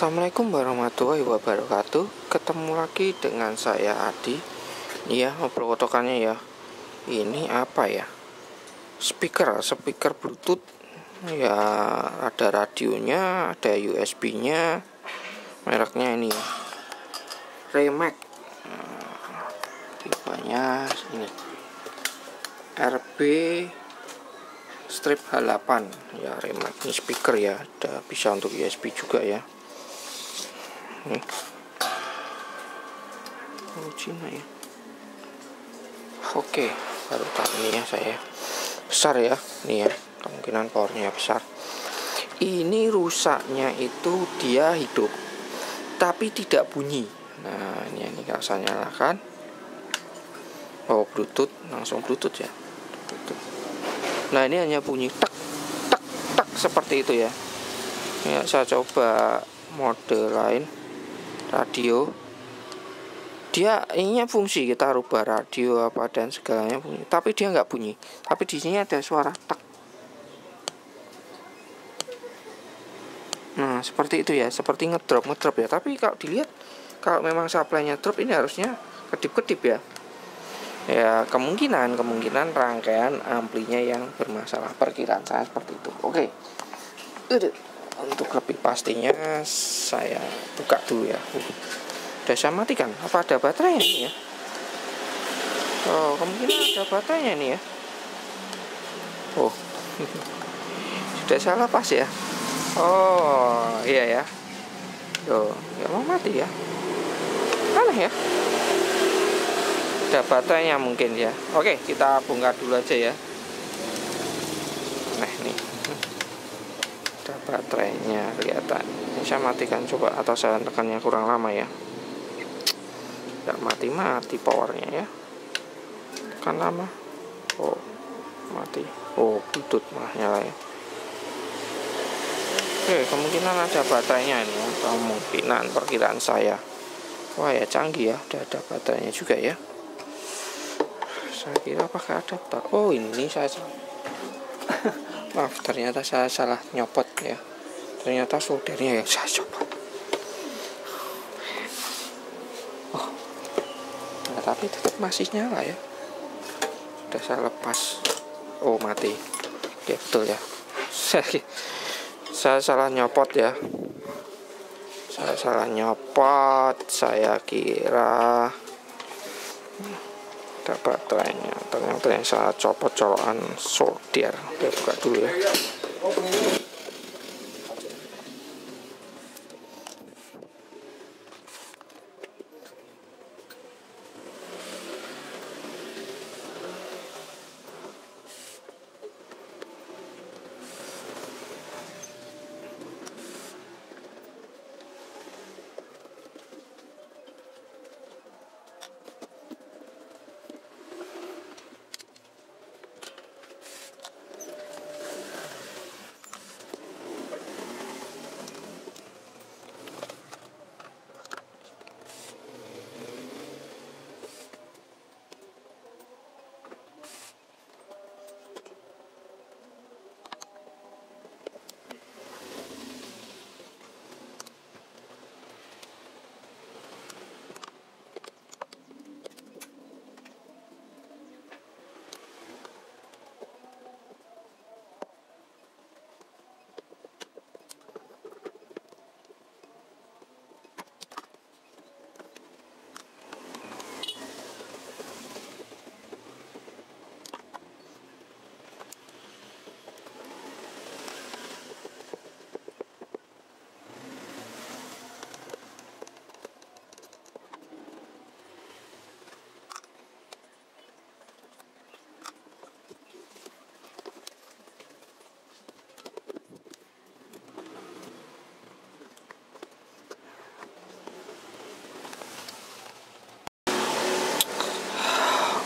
Assalamualaikum warahmatullahi wabarakatuh. Ketemu lagi dengan saya Adi. Iya, ngobrol-ngotokannya ya. Ini apa ya? Speaker Bluetooth. Ya, ada radionya, ada USB-nya. Mereknya ini ya, Remax. Tipenya ini RB strip H8 ya, Remax. Ini speaker ya, ada bisa untuk USB juga ya. Nih, Cina ya. Oke, baru tahu ini ya saya. Besar ya, nih ya, kemungkinan powernya besar. Ini rusaknya itu dia hidup, tapi tidak bunyi. Nah, ini kalau saya nyalakan, oh Bluetooth, langsung Bluetooth ya. Bluetooth. Nah, ini hanya bunyi tak tak tak seperti itu ya. Ya, saya coba mode lain, radio. Dia ininya fungsi, kita rubah radio apa dan segalanya bunyi, tapi dia nggak bunyi. Tapi di sini ada suara tak. Nah, seperti itu ya, seperti ngedrop ya. Tapi kalau dilihat, kalau memang supply-nya drop, ini harusnya kedip-kedip ya. Ya, kemungkinan rangkaian amplinya yang bermasalah, perkiraan saya seperti itu. Oke. Untuk lebih pastinya saya buka dulu ya. Udah saya matikan. Apa ada baterainya ini ya? Oh, kemungkinan ada baterainya ini ya. Oh. Sudah salah pas ya. Oh, iya ya. Tuh, ya mau mati ya. Aneh ya. Ada baterainya mungkin ya. Oke, kita bongkar dulu aja ya. Nah, nih. Ada baterainya kelihatan. Ini saya matikan coba, atau saya tekannya kurang lama ya. Tidak mati powernya ya. Tekan lama. Oh, mati. Oh, Bluetooth malah nyala ya. Oke, kemungkinan ada baterainya ini ya. Kemungkinan perkiraan saya. Wah ya, canggih ya. Udah ada baterainya juga ya. Saya kira apakah ada oh, ini saya maaf, ternyata saya salah nyopot ya. Ternyata soldernya yang saya copot. Oh, nah, tapi tetap masih nyala ya. Sudah saya lepas. Oh, mati. Oke, betul ya. Saya salah nyopot ya. Saya kira ada baterainya, ternyata yang saya copot colokan solder. Oke, buka dulu ya.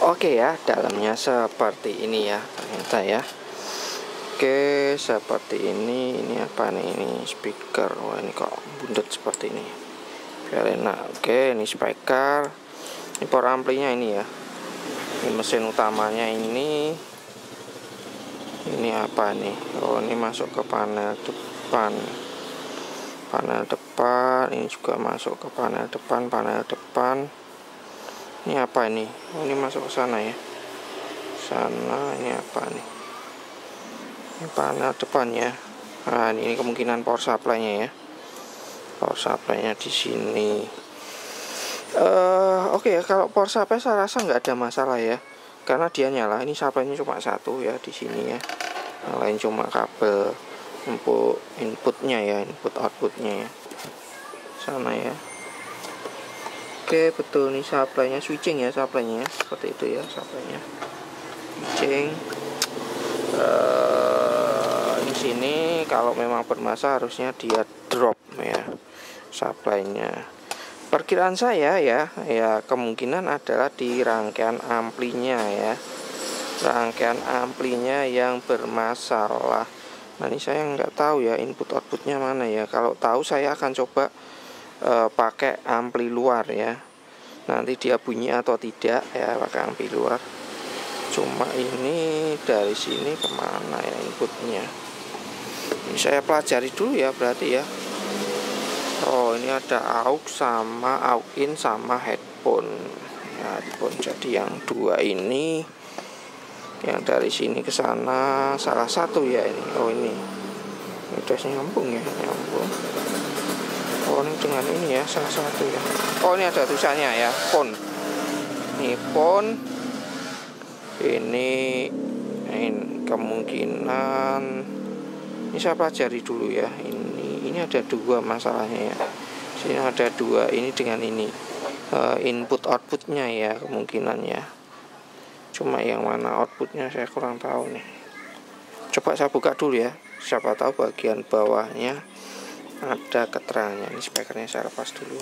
Oke ya, dalamnya seperti ini ya ternyata ya. Oke, seperti ini. Ini apa nih? Ini speaker. Wah, ini kok bundet seperti ini. Biar enak. Oke, ini speaker. Ini power amplinya ini ya. Ini mesin utamanya ini. Ini apa nih? Oh, ini masuk ke panel depan. panel depan, ini juga masuk ke panel depan. Ini apa ini? Oh, ini masuk ke sana ya. Sana ini apa nih? Ini panel depannya. Nah, ini kemungkinan power supply-nya ya. Power supply-nya di sini. Oke ya, kalau power supply saya rasa nggak ada masalah ya, karena dia nyala. Ini supply-nya cuma satu ya di sini ya. Yang lain cuma kabel inputnya ya, input outputnya ya. Sana ya. Oke, betul nih supply-nya, switching ya supply-nya, seperti itu ya supply-nya. Switching. Di sini kalau memang bermasalah harusnya dia drop ya supply-nya. Perkiraan saya ya kemungkinan adalah di rangkaian amplinya ya. Rangkaian amplinya yang bermasalah. Nah, ini saya nggak tahu ya input outputnya mana ya. Kalau tahu saya akan coba pakai ampli luar ya. Nanti dia bunyi atau tidak ya pakai ampli luar. Cuma ini dari sini kemana ya inputnya? Ini saya pelajari dulu ya berarti ya. Oh, ini ada aux sama aux in sama headphone. Ya, headphone. Jadi yang dua ini, yang dari sini ke sana salah satu ya ini. Oh, ini udah nyambung ya, nyambung. Oh, ini dengan ini ya salah satu ya. Oh, ini ada tulisannya ya, phone. Ini phone. Ini kemungkinan ini saya pelajari dulu ya. Ini ada dua masalahnya ya. Sini ada dua ini dengan ini input outputnya ya kemungkinan ya. Cuma yang mana outputnya saya kurang tahu nih. Coba saya buka dulu ya. Siapa tahu bagian bawahnya ada keterangannya. Ini speakernya saya lepas dulu.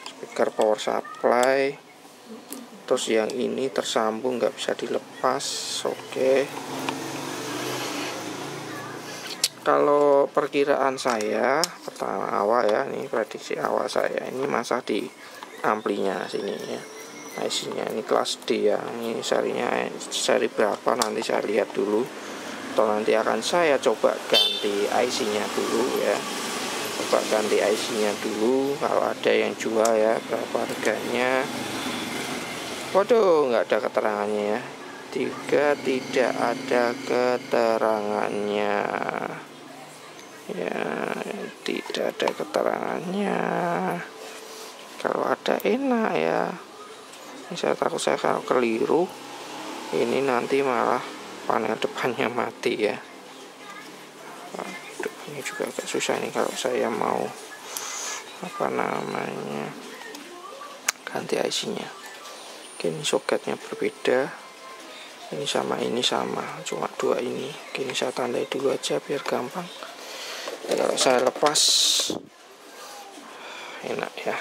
Speaker power supply. Terus yang ini tersambung nggak bisa dilepas. Oke. Kalau perkiraan saya pertama awal ya, ini prediksi awal saya, ini masalah di amplinya sini ya. IC-nya ini kelas D ya. Ini seri berapa nanti saya lihat dulu. Atau nanti akan saya coba ganti IC-nya dulu ya. Coba ganti IC-nya dulu kalau ada yang jual ya, berapa harganya. Waduh, nggak ada keterangannya ya. Tidak ada keterangannya. Ya, tidak ada keterangannya. Kalau ada enak ya. Ini saya takut saya kalau keliru, ini nanti malah panel depannya mati ya. Waduh, ini juga agak susah nih kalau saya mau ganti IC-nya. Oke, ini soketnya berbeda. Ini sama, cuma dua ini. Oke, ini saya tandai dulu aja biar gampang. Ya, kalau saya lepas enak ya.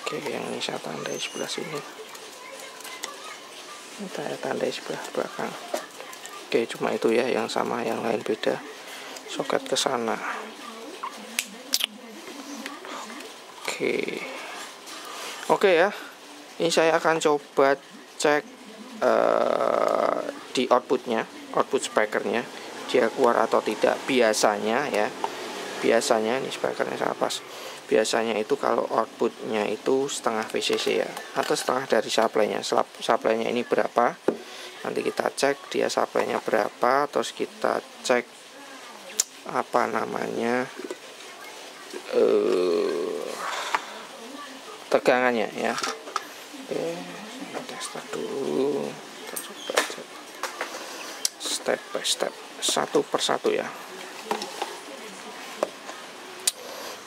Oke, yang ini saya tandai sebelah sini. Ini saya tandai sebelah belakang. Oke, cuma itu ya yang sama, yang lain beda. Soket ke sana. Oke ya. Ini saya akan coba cek di outputnya, output speakernya, dia keluar atau tidak. Biasanya ini speakernya saya pas. Biasanya itu kalau outputnya itu setengah VCC ya, atau setengah dari supply-nya. Supply-nya ini berapa? Nanti kita cek dia supply-nya berapa, terus kita cek tegangannya ya. Oke, tes dulu. Kita coba cek step by step, satu persatu ya.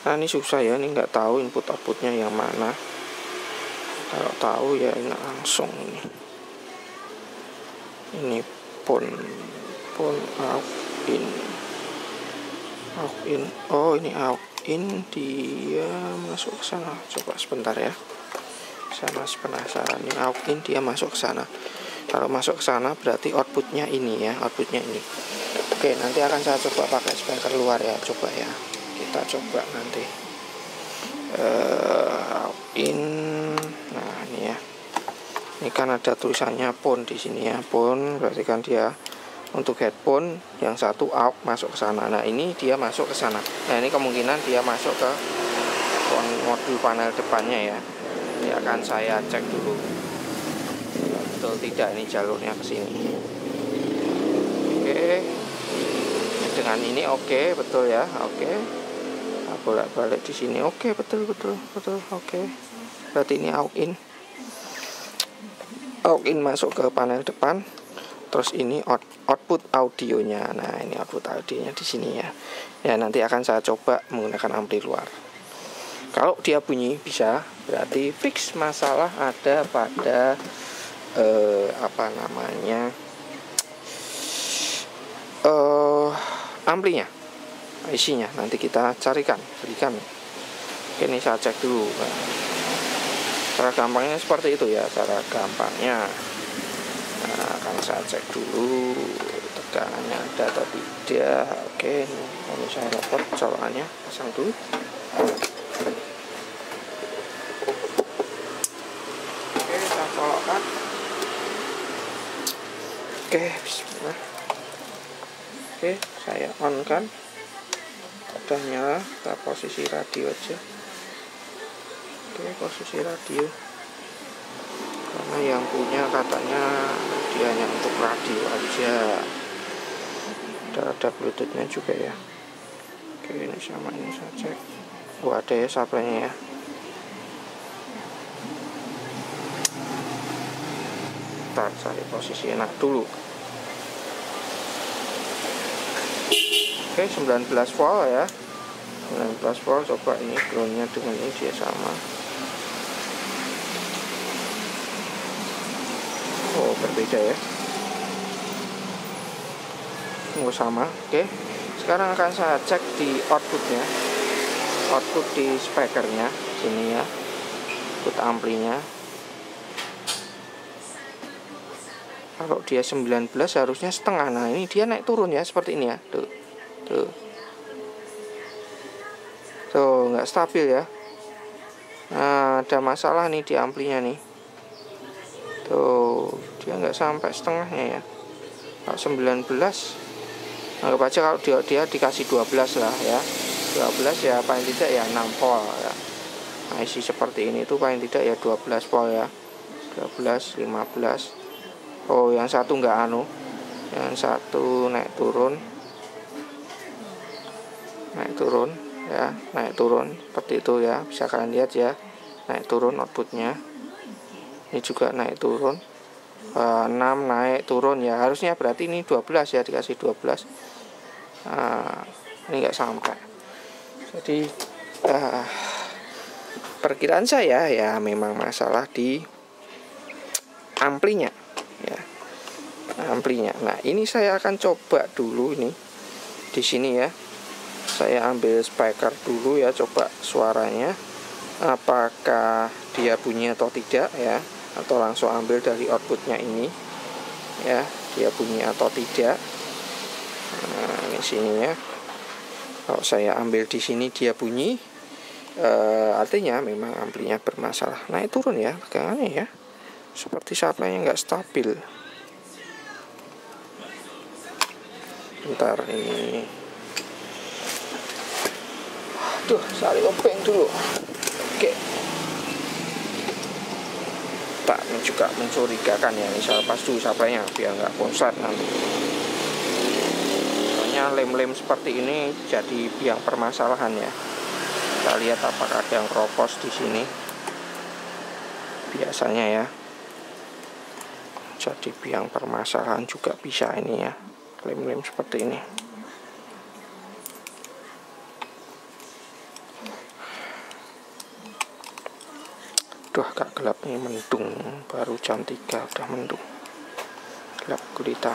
Nah, ini susah ya, ini nggak tahu input outputnya yang mana. Kalau tahu ya ini langsung ini pon out in. Oh, ini out in, dia masuk ke sana. Coba sebentar ya, saya masih penasaran. Ini out in, dia masuk ke sana. Kalau masuk ke sana berarti outputnya ini ya, outputnya ini. Oke, nanti akan saya coba pakai speaker luar ya, coba ya. Kita coba nanti in. Nah, ini ya. Ini kan ada tulisannya pon di sini ya, pon berarti kan dia Untuk headphone yang satu out masuk ke sana. Nah ini dia masuk ke sana. Nah ini kemungkinan dia masuk ke modul panel depannya ya. Ini akan saya cek dulu. Betul tidak ini jalurnya ke sini. Oke. Dengan ini oke, betul ya. Oke. Nah, bolak-balik di sini. Oke, betul. Oke. Berarti ini out in. Out in masuk ke panel depan. Terus ini output audionya. Nah, ini output audionya di sini ya. Ya, nanti akan saya coba menggunakan ampli luar. Kalau dia bunyi bisa, berarti fix masalah ada pada amplinya, IC-nya. Nanti kita berikan. Oke, ini saya cek dulu. Cara gampangnya seperti itu ya, cara gampangnya. Nah, akan saya cek dulu tegangannya ada atau tidak. Oke, ini saya dapat colokannya, pasang dulu. Oke, saya colokkan. Oke, bismillah. Oke, saya on kan. Udah nyala, kita posisi radio aja. Oke, posisi radio. Karena yang punya katanya dia hanya untuk radio aja. Ada bluetoothnya juga ya. Oke, ini sama ini saya cek. Oh, ada ya supply-nya ya. Ntar saya posisi enak dulu. Oke, 19 volt ya. 19 volt, coba ini groundnya dengan ini dia sama. Oh, berbeda ya. Oh, sama. Oke. Sekarang akan saya cek di outputnya. Output di speakernya sini ya. Output amplinya. Kalau dia 19 harusnya setengah. Nah, ini dia naik turun ya seperti ini ya. Tuh. Tuh, nggak stabil ya. Nah, ada masalah nih di amplinya nih. Tuh, dia nggak sampai setengahnya ya. Kalau 19, anggap aja kalau dia dikasih 12 lah ya. 12 ya paling tidak ya 6 volt ya. Nah, isi seperti ini tuh paling tidak ya 12 volt ya. 12, 15. Oh, yang satu nggak anu. Yang satu naik turun ya, naik turun seperti itu ya. Bisa kalian lihat ya. Naik turun outputnya. Ini juga naik turun. 6 naik turun ya, harusnya berarti ini 12 ya, dikasih 12. Ini enggak sampai. Jadi perkiraan saya ya memang masalah di amplinya ya. Amplinya. Nah, ini saya akan coba dulu ini di sini ya. Saya ambil speaker dulu ya, coba suaranya apakah dia bunyi atau tidak ya, atau langsung ambil dari outputnya ini ya, dia bunyi atau tidak. Nah, ini sini ya. Kalau saya ambil di sini dia bunyi, artinya memang amplinya bermasalah. Naik turun ya tegangannya ya, seperti supply-nya nggak stabil. Bentar ini. Aduh, saya obeng dulu. Oke. Tak juga mencurigakan ya, misal pas dulu supply-nya biar nggak konslet nanti. Soalnya lem-lem seperti ini jadi biang permasalahan ya. Kita lihat apakah ada yang keropos di sini. Biasanya ya. Jadi biang permasalahan juga bisa ini ya. Lem-lem seperti ini. Duh, agak gelap nih, mendung. Baru jam 3 udah mendung. Gelap gulita.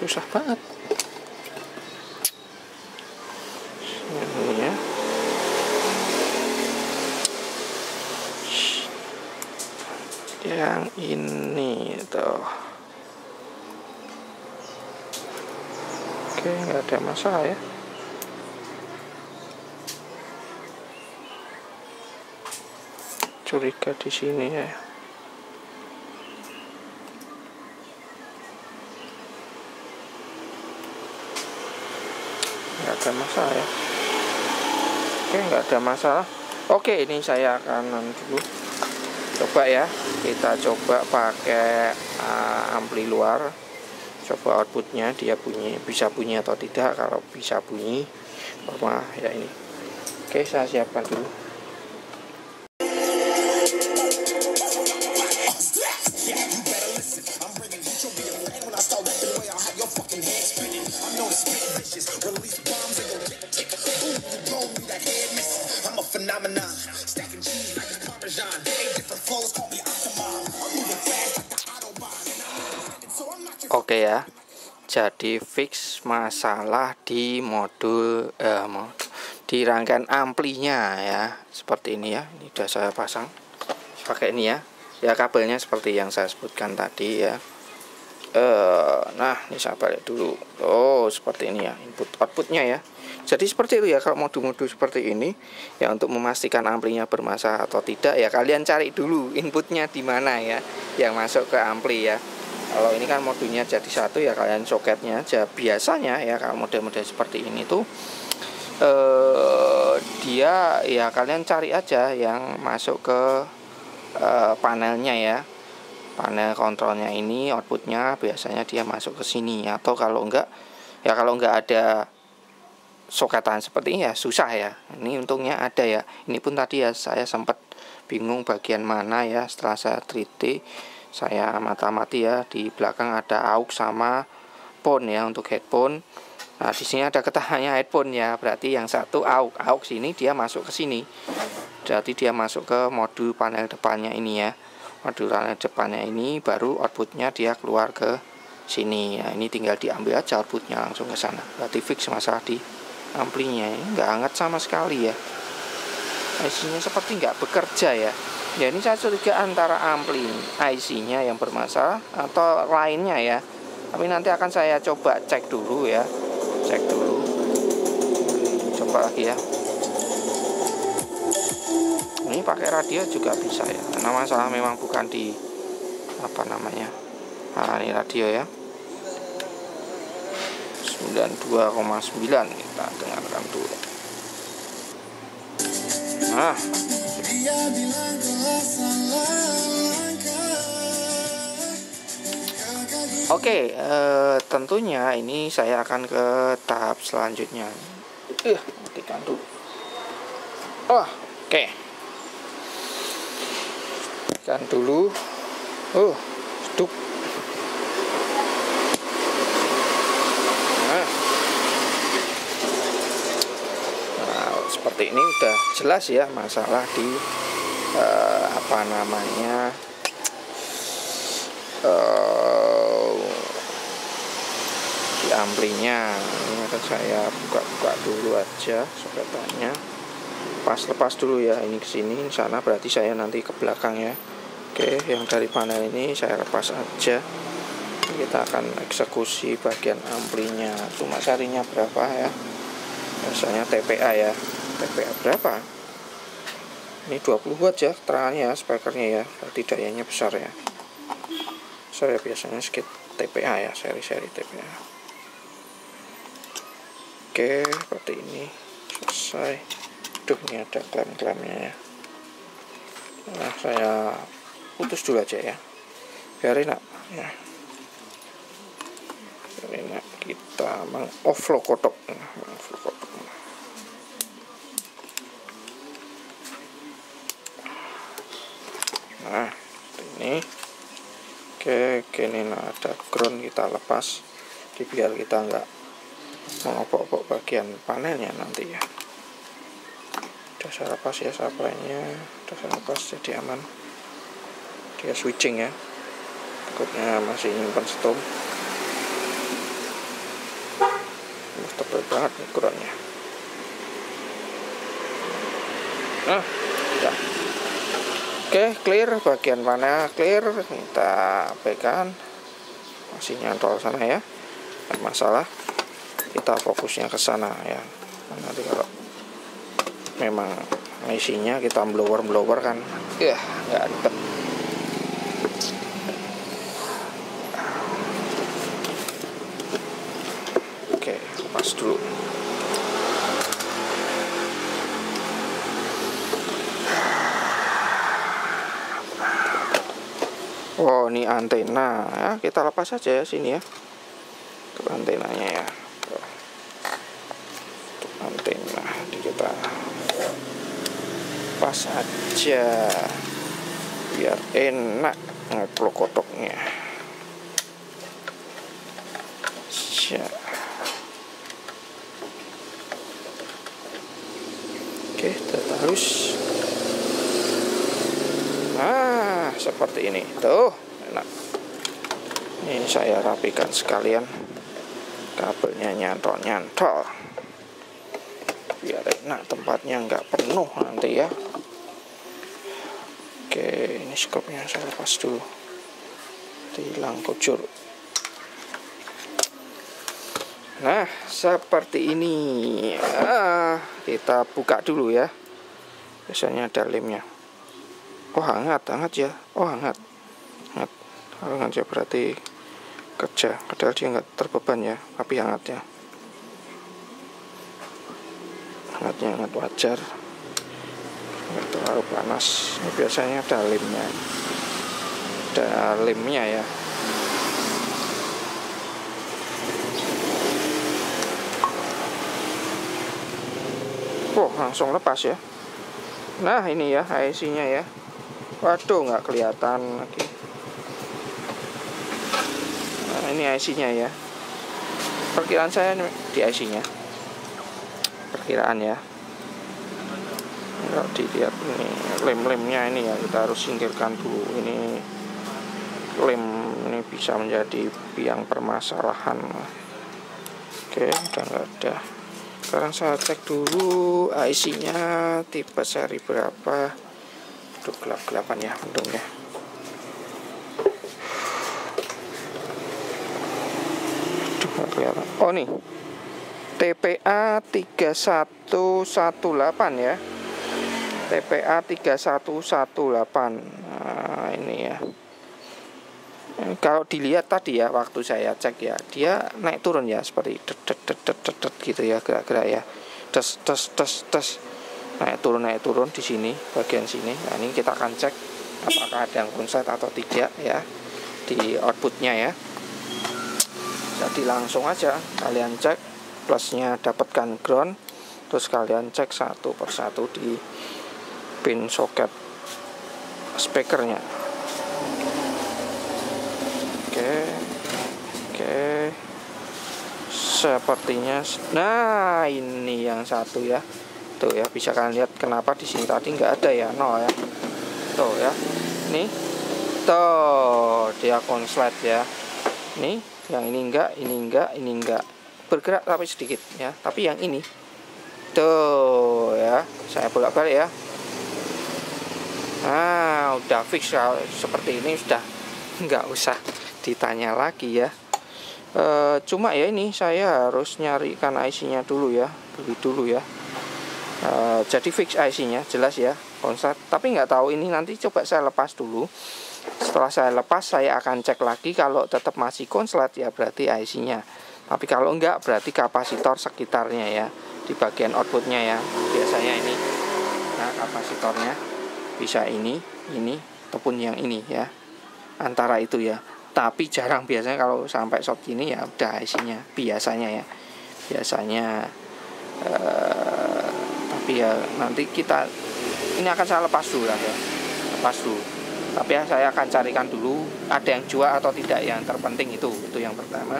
Susah banget. Ini ya. Yang ini tuh. Oke, nggak ada masalah ya. Curiga di sini ya. nggak ada masalah ya. Oke, nggak ada masalah. Oke, ini saya kanan dulu. Coba ya, kita coba pakai ampli luar. Coba outputnya dia bisa bunyi atau tidak. Kalau bisa bunyi, ya ini. Oke, saya siapkan dulu. Oke ya, jadi fix masalah di modul di rangkaian amplinya ya, seperti ini ya. Ini sudah saya pasang pakai ini ya. Ya kabelnya seperti yang saya sebutkan tadi ya. Nah ini saya balik dulu. Oh seperti ini ya, input outputnya ya. Jadi seperti itu ya, kalau modul-modul seperti ini ya, untuk memastikan amplinya bermasalah atau tidak ya, kalian cari dulu inputnya di mana ya, yang masuk ke ampli ya. Kalau ini kan modulnya jadi satu ya, kalian soketnya aja. Biasanya ya kalau model-model seperti ini tuh dia ya kalian cari aja yang masuk ke panelnya ya. Panel kontrolnya ini outputnya biasanya dia masuk ke sini, atau kalau enggak ya, kalau enggak ada soketan seperti ini ya susah ya. Ini untungnya ada ya. Ini pun tadi ya saya sempat bingung bagian mana ya, setelah saya 3D saya mata-mati ya, di belakang ada aux sama phone ya untuk headphone. Nah di sini ada ketahannya headphone ya, berarti yang satu aux ini dia masuk ke sini, berarti dia masuk ke modul panel depannya ini ya. Modul panel depannya ini baru outputnya dia keluar ke sini ya. Ini tinggal diambil aja outputnya langsung ke sana, berarti fix masalah di amplinya. Ini nggak hangat sama sekali ya, IC-nya seperti nggak bekerja ya. Ya ini saya curiga antara ampli IC-nya yang bermasalah atau lainnya ya. Tapi nanti akan saya coba cek dulu ya. Cek dulu. Coba lagi ya. Ini pakai radio juga bisa ya. Karena masalah memang bukan di apa namanya. Nah, ini radio ya. 92,9 kita dengarkan dulu. Nah. Oke, tentunya ini saya akan ke tahap selanjutnya. Matikan dulu. Oke. Matikan dulu. Stop. Seperti ini udah jelas ya masalah di apa namanya di amplinya. Ini akan saya buka-buka dulu aja soketannya, lepas dulu ya, ini ke sini sana, berarti saya nanti ke belakang ya. Oke, yang dari panel ini saya lepas aja. Kita akan eksekusi bagian amplinya. Cuma sarinya berapa ya, biasanya TPA ya. TPA berapa? Ini 20 watt ya keterangannya ya, speakernya ya, berarti dayanya besar ya. Saya biasanya sedikit TPA ya, seri-seri TPA. Oke, seperti ini. Selesai. Ini ada klem-klemnya ya. Nah, saya putus dulu aja ya. Biarin ya. Biarin kita meng-offload kotak. Nah, ini. Oke, ini ada ground, kita lepas. Jadi biar kita nggak mengobok-obok bagian panelnya nanti ya. Udah saya lepas ya supply-nya. Udah saya lepas, jadi aman. Dia switching ya. Takutnya masih nyimpan stom. Tebal banget nih groundnya. Nah, udah. Oke, clear, bagian panel clear, kita abaikan, masih nyantol sana ya, ada masalah, kita fokusnya ke sana ya. Nanti kalau memang isinya kita blower kan, ya nggak ada. Oke, lepas dulu. ini antena ya, kita lepas saja ya sini ya untuk antenanya ya. Untuk antena kita pas aja biar enak ngeplok kodoknya. Oke, terus seperti ini tuh enak. Ini saya rapikan sekalian, kabelnya nyantol biar enak, tempatnya nggak penuh nanti ya. Oke, ini skopnya saya lepas dulu, hilang kucur. Nah, seperti ini. Kita buka dulu ya. Biasanya ada lemnya. Oh, hangat ya. Oh, hangat ya, berarti kerja. Padahal dia nggak terbeban ya, tapi hangat ya. Hangat wajar, nggak terlalu panas. Ini biasanya ada lemnya ya. Oh, langsung lepas ya. Nah, ini ya IC-nya ya. Waduh, nggak kelihatan lagi. Nah, ini IC-nya ya. Perkiraan saya di IC-nya. Perkiraan ya. Kalau dilihat ini lem-lemnya ini ya, kita harus singkirkan dulu. Ini lem ini bisa menjadi biang permasalahan. Oke, udah nggak ada. Sekarang saya cek dulu IC-nya tipe seri berapa. Aduh, gelap-gelapan ya untungnya. Aduh, nggak kelihatan. Oh nih, TPA 3118 ya. TPA 3118. Nah, ini ya. Kalau dilihat tadi ya, waktu saya cek ya, dia naik turun ya, seperti det gitu ya, gerak-gerak ya, des, naik turun di sini, bagian sini. Nah, ini kita akan cek apakah ada yang konslet atau tidak ya di outputnya ya. Jadi langsung aja kalian cek, plusnya dapatkan ground, terus kalian cek satu persatu di pin soket speakernya. Oke, sepertinya. Nah, ini yang satu ya. Tuh ya, bisa kalian lihat kenapa di sini tadi nggak ada ya, nol ya. Tuh ya, nih, tuh dia konslet ya. Nih, yang ini enggak, bergerak tapi sedikit ya. Tapi yang ini, tuh ya, saya bolak-balik ya. Nah, udah fix ya, seperti ini sudah nggak usah ditanya lagi ya. Cuma ya ini saya harus nyarikan IC-nya dulu ya, beli dulu ya. Jadi fix IC-nya jelas ya, konslet. Tapi nggak tahu ini, nanti coba saya lepas dulu. Setelah saya lepas, saya akan cek lagi. Kalau tetap masih konslet ya berarti IC-nya. Tapi kalau enggak berarti kapasitor sekitarnya ya, di bagian outputnya ya. Biasanya ini. Nah, kapasitornya bisa ini ataupun yang ini ya. Antara itu ya. Tapi jarang, biasanya kalau sampai short gini ya udah IC-nya biasanya ya. Tapi ya nanti kita ini akan saya lepas dulu lah ya. Tapi ya saya akan carikan dulu ada yang jual atau tidak, yang terpenting itu yang pertama.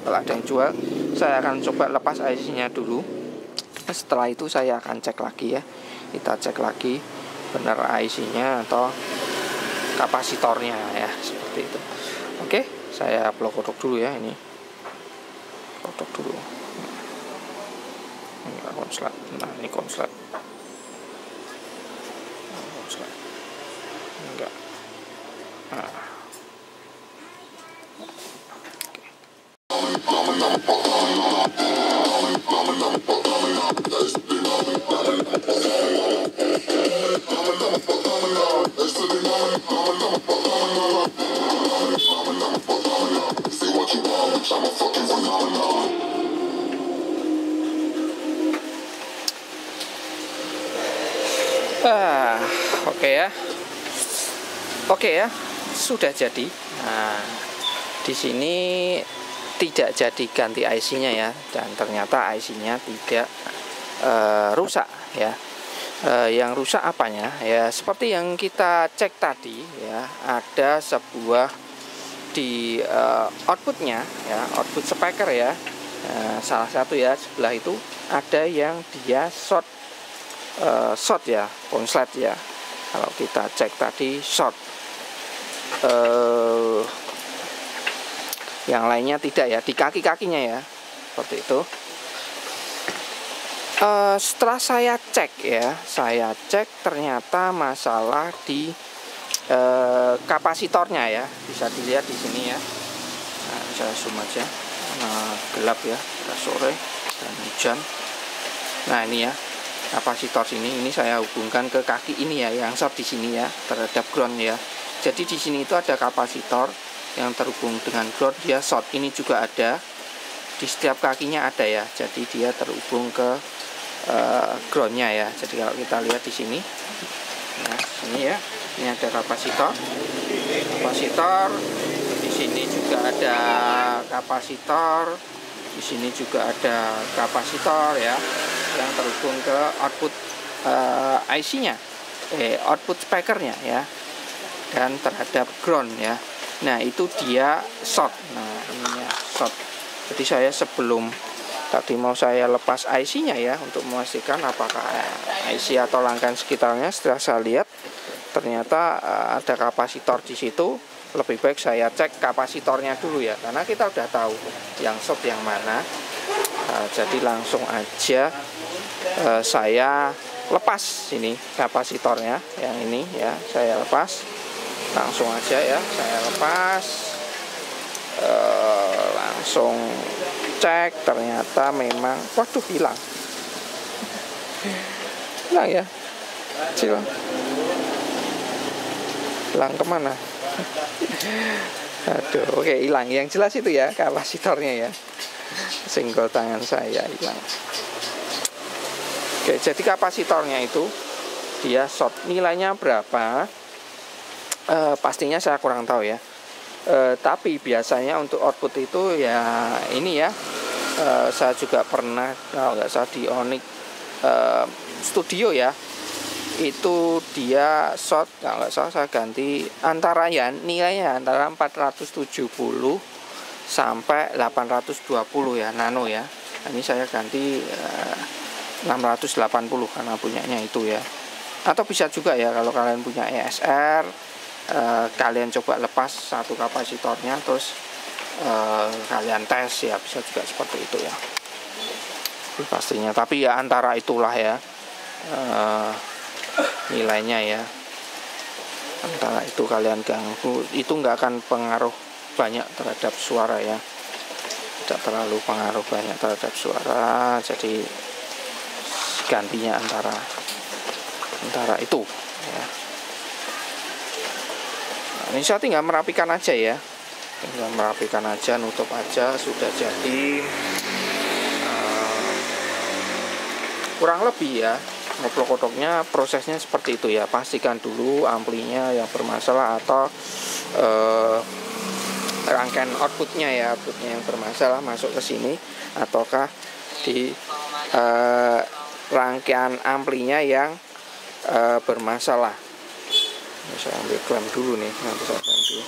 Kalau ada yang jual, saya akan coba lepas IC-nya dulu. Setelah itu saya akan cek lagi ya. Kita cek lagi benar IC-nya atau kapasitornya ya, seperti itu. Oke, saya plug kodok dulu ya, ini kodok dulu. Ini konslet. Nah, ini konslet. Enggak. Nah. Oke ya. sudah jadi. Nah, di sini tidak jadi ganti IC-nya ya, dan ternyata IC-nya tidak rusak ya. Yang rusak apanya ya, seperti yang kita cek tadi ya, ada sebuah di outputnya ya, output speaker ya, salah satu ya, sebelah itu ada yang dia short ya, konslet ya. Kalau kita cek tadi short, yang lainnya tidak ya, di kaki-kakinya ya, seperti itu. Setelah saya cek ya, saya cek ternyata masalah di kapasitornya ya, bisa dilihat di sini ya. Nah, saya zoom aja, gelap ya, udah sore dan hujan. Nah ini ya, kapasitor ini saya hubungkan ke kaki ini ya, yang short di sini ya, terhadap ground ya. Jadi di sini itu ada kapasitor yang terhubung dengan ground, dia short. Ini juga ada di setiap kakinya ada ya, jadi dia terhubung ke groundnya ya. Jadi kalau kita lihat di sini, nah ini ya, ini ada kapasitor, di sini juga ada kapasitor, di sini juga ada kapasitor ya, yang terhubung ke output IC-nya, output speakernya ya, dan terhadap ground ya. Nah itu dia short. Nah ini ya short. Jadi saya sebelum tadi mau saya lepas IC-nya ya, untuk memastikan apakah IC atau rangkaian sekitarnya, setelah saya lihat ternyata ada kapasitor di situ. Lebih baik saya cek kapasitornya dulu ya, karena kita udah tahu yang short yang mana. Jadi langsung aja saya lepas ini kapasitornya, yang ini ya, saya lepas langsung aja ya, saya lepas, langsung cek ternyata memang, waduh, hilang ya, hilang kemana? Aduh, oke, hilang. Yang jelas itu ya kapasitornya ya, senggol tangan saya hilang. Oke, jadi kapasitornya itu dia short. Nilainya berapa? Pastinya saya kurang tahu ya. Tapi biasanya untuk output itu ya ini ya, saya juga pernah, kalau nggak salah di Onyx Studio ya, itu dia short, kalau nggak salah saya ganti antara ya, nilainya antara 470 sampai 820 ya, nano ya. Ini saya ganti 680 karena punyanya itu ya. Atau bisa juga ya kalau kalian punya ESR, kalian coba lepas satu kapasitornya, terus kalian tes ya, bisa juga seperti itu ya pastinya. Tapi ya antara itulah ya nilainya ya, antara itu kalian ganggu, itu nggak akan pengaruh banyak terhadap suara ya, tidak terlalu pengaruh banyak terhadap suara. Jadi gantinya antara itu ya. Nah, ini saya tinggal merapikan aja ya, tinggal merapikan aja, nutup aja, sudah jadi. Kurang lebih ya, ngoplok-kotloknya prosesnya seperti itu ya. Pastikan dulu amplinya yang bermasalah atau rangkaian outputnya ya, outputnya yang bermasalah masuk ke sini, ataukah di rangkaian amplinya yang bermasalah. Ini saya ambil klem dulu nih, nanti saya klem dulu.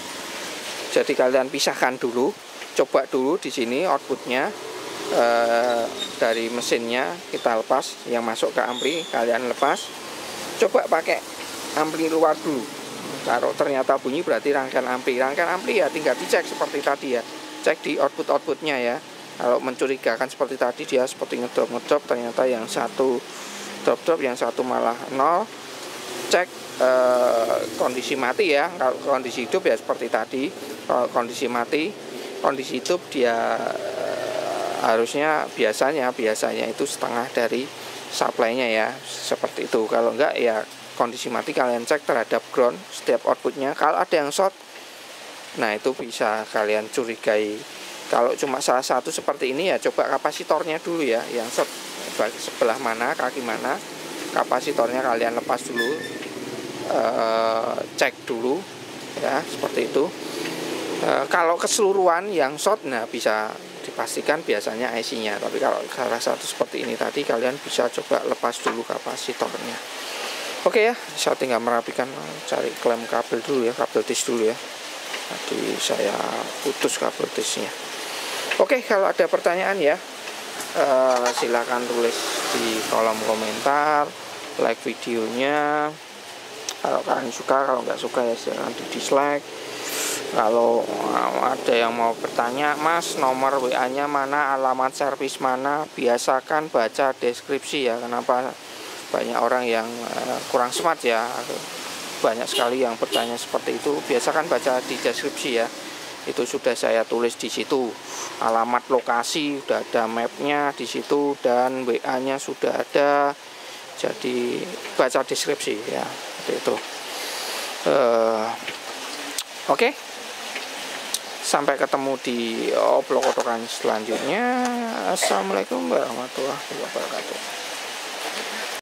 Jadi kalian pisahkan dulu, coba dulu di sini outputnya dari mesinnya kita lepas, yang masuk ke ampli kalian lepas, coba pakai ampli luar dulu. Kalau ternyata bunyi berarti rangkaian ampli ya tinggal dicek seperti tadi ya, cek di outputnya ya. Kalau mencurigakan seperti tadi, dia seperti ngedrop, ternyata yang satu drop, yang satu malah nol, cek kondisi mati ya. Kalau kondisi hidup ya seperti tadi, kalau kondisi mati, kondisi hidup dia harusnya biasanya itu setengah dari supply-nya ya, seperti itu. Kalau enggak ya kondisi mati, kalian cek terhadap ground setiap outputnya. Kalau ada yang short, nah itu bisa kalian curigai. Kalau cuma salah satu seperti ini ya, coba kapasitornya dulu ya, yang short sebelah mana, kaki mana, kapasitornya kalian lepas dulu, cek dulu ya, seperti itu. Kalau keseluruhan yang short, nah bisa dipastikan biasanya IC-nya. Tapi kalau salah satu seperti ini tadi, kalian bisa coba lepas dulu kapasitornya. Oke ya, saya tinggal merapikan, cari klem kabel dulu ya, kabel disk dulu ya. Tadi saya putus kabel disknya. Oke, kalau ada pertanyaan ya, silakan tulis di kolom komentar, like videonya. Kalau kalian suka, kalau nggak suka ya silakan di dislike. Kalau ada yang mau bertanya, Mas, nomor WA-nya mana, alamat servis mana, biasakan baca deskripsi ya. Kenapa banyak orang yang kurang smart ya, banyak sekali yang bertanya seperti itu. Biasakan baca di deskripsi ya. Itu sudah saya tulis di situ. Alamat lokasi udah ada, mapnya di situ, dan WA-nya sudah ada. Jadi baca deskripsi ya, seperti itu. Oke. Sampai ketemu di obrol kotokan selanjutnya. Assalamualaikum warahmatullahi wabarakatuh.